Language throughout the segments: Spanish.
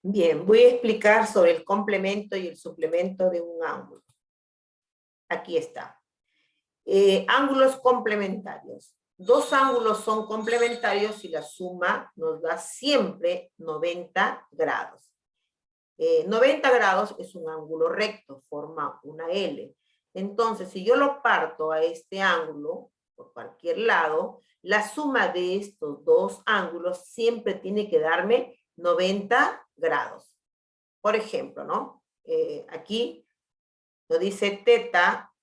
Bien, voy a explicar sobre el complemento y el suplemento de un ángulo. Aquí está. Ángulos complementarios. Dos ángulos son complementarios y la suma nos da siempre 90 grados. 90 grados es un ángulo recto, forma una L. Entonces, si yo lo parto a este ángulo, por cualquier lado, la suma de estos dos ángulos siempre tiene que darme 90 grados. Por ejemplo, ¿no? Aquí nos dice teta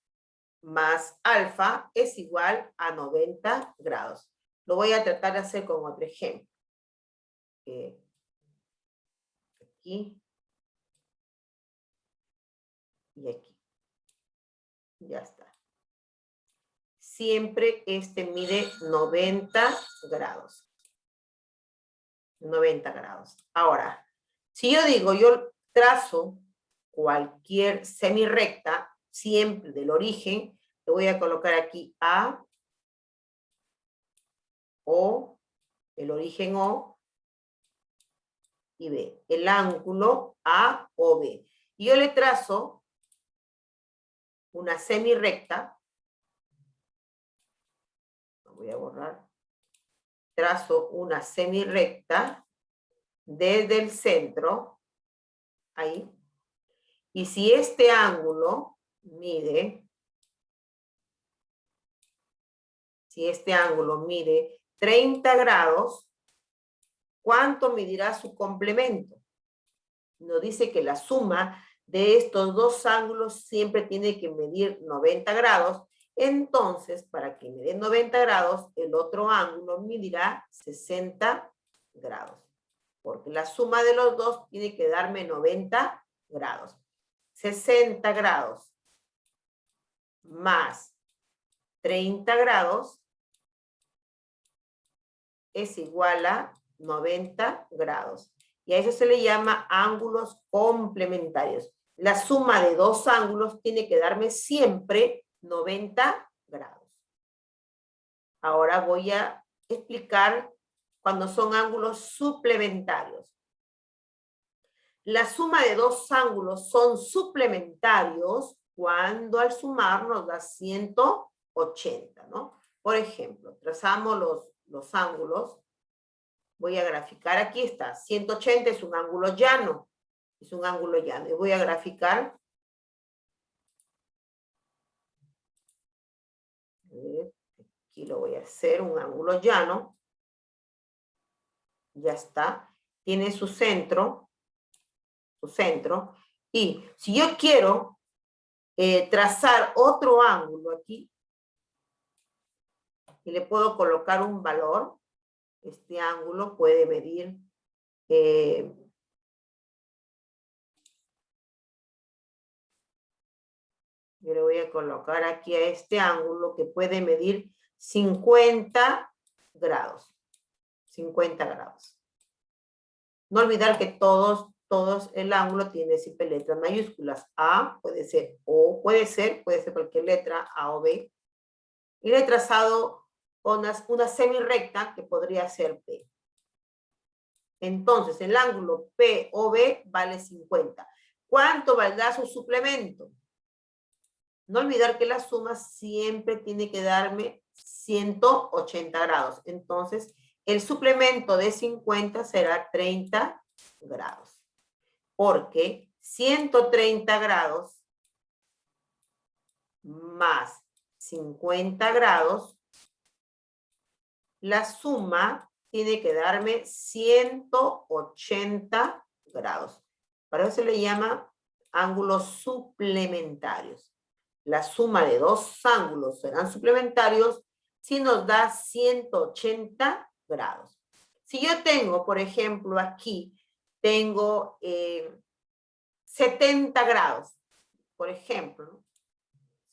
más alfa es igual a 90 grados. Lo voy a tratar de hacer con otro ejemplo. Aquí y aquí. Ya está. Siempre este mide 90 grados. 90 grados. Ahora, si yo digo, yo trazo cualquier semirrecta, siempre del origen, le voy a colocar aquí A, O, el origen O, y B. El ángulo A o B. Y yo le trazo una semirrecta. Lo voy a borrar. Trazo una semirrecta desde el centro, ahí. Y si este ángulo mide, 30 grados, ¿cuánto medirá su complemento? Nos dice que la suma de estos dos ángulos siempre tiene que medir 90 grados. Entonces, para que me dé 90 grados, el otro ángulo medirá 60 grados. Porque la suma de los dos tiene que darme 90 grados. 60 grados más 30 grados es igual a 90 grados. Y a eso se le llama ángulos complementarios. La suma de dos ángulos tiene que darme siempre 90 grados. Ahora voy a explicar cuando son ángulos suplementarios. La suma de dos ángulos son suplementarios cuando al sumar nos da 180, ¿no? Por ejemplo, trazamos los ángulos. Voy a graficar, aquí está, 180 es un ángulo llano. Es un ángulo llano. Y voy a graficar. Aquí lo voy a hacer, un ángulo llano. Ya está. Tiene su centro. Y si yo quiero trazar otro ángulo aquí, y le puedo colocar un valor, este ángulo puede medir yo le voy a colocar aquí a este ángulo que puede medir 50 grados. 50 grados. No olvidar que todos el ángulo tiene siempre letras mayúsculas. A puede ser O, puede ser cualquier letra, A o B. Y le he trazado una semirrecta que podría ser P. Entonces, el ángulo P o B vale 50. ¿Cuánto valdrá su suplemento? No olvidar que la suma siempre tiene que darme 180 grados. Entonces, el suplemento de 50 será 30 grados. Porque 130 grados más 50 grados, la suma tiene que darme 180 grados. Para eso se le llama ángulos suplementarios. La suma de dos ángulos serán suplementarios si nos da 180 grados. Si yo tengo, por ejemplo, aquí, tengo 70 grados, por ejemplo, ¿no?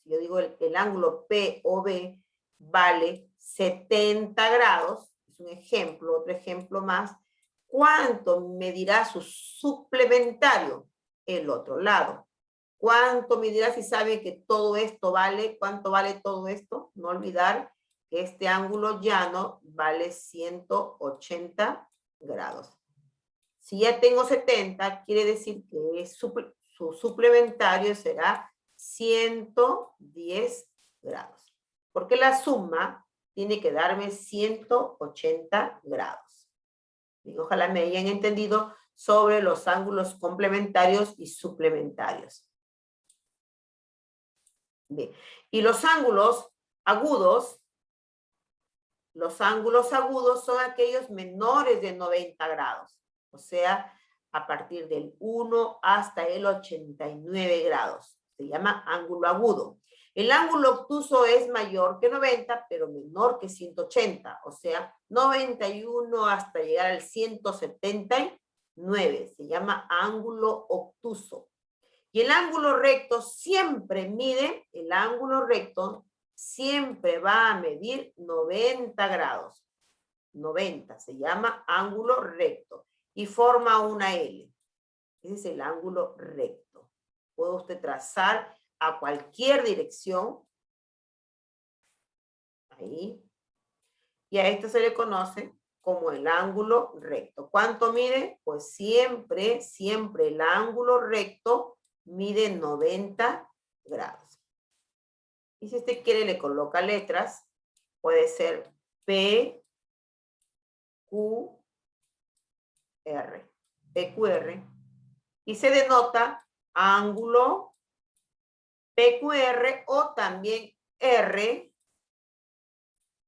Si yo digo el ángulo POV vale 70 grados, es un ejemplo, otro ejemplo más, ¿cuánto medirá su suplementario? El otro lado. ¿Cuánto medirá si sabe que todo esto vale? ¿Cuánto vale todo esto? No olvidar que este ángulo llano vale 180 grados. Si ya tengo 70, quiere decir que su suplementario será 110 grados. Porque la suma tiene que darme 180 grados. Y ojalá me hayan entendido sobre los ángulos complementarios y suplementarios. Bien. Y los ángulos agudos son aquellos menores de 90 grados. O sea, a partir del 1 hasta el 89 grados. Se llama ángulo agudo. El ángulo obtuso es mayor que 90, pero menor que 180. O sea, 91 hasta llegar al 179. Se llama ángulo obtuso. Y el ángulo recto siempre mide, el ángulo recto siempre va a medir 90 grados. 90, se llama ángulo recto. Y forma una L. Ese es el ángulo recto. Puede usted trazar a cualquier dirección. Ahí. Y a esto se le conoce como el ángulo recto. ¿Cuánto mide? Pues siempre el ángulo recto mide 90 grados. Y si usted quiere le coloca letras. Puede ser P, Q, R. PQR. Y se denota ángulo PQR o también R,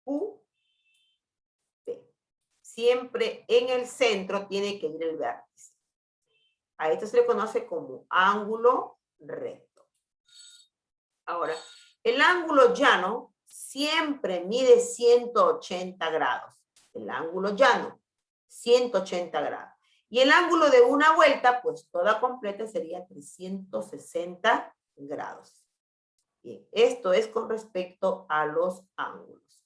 Q, P. Siempre en el centro tiene que ir el vértice. A esto se le conoce como ángulo recto. Ahora, el ángulo llano siempre mide 180 grados. El ángulo llano, 180 grados. Y el ángulo de una vuelta, pues toda completa sería 360 grados. Bien, esto es con respecto a los ángulos.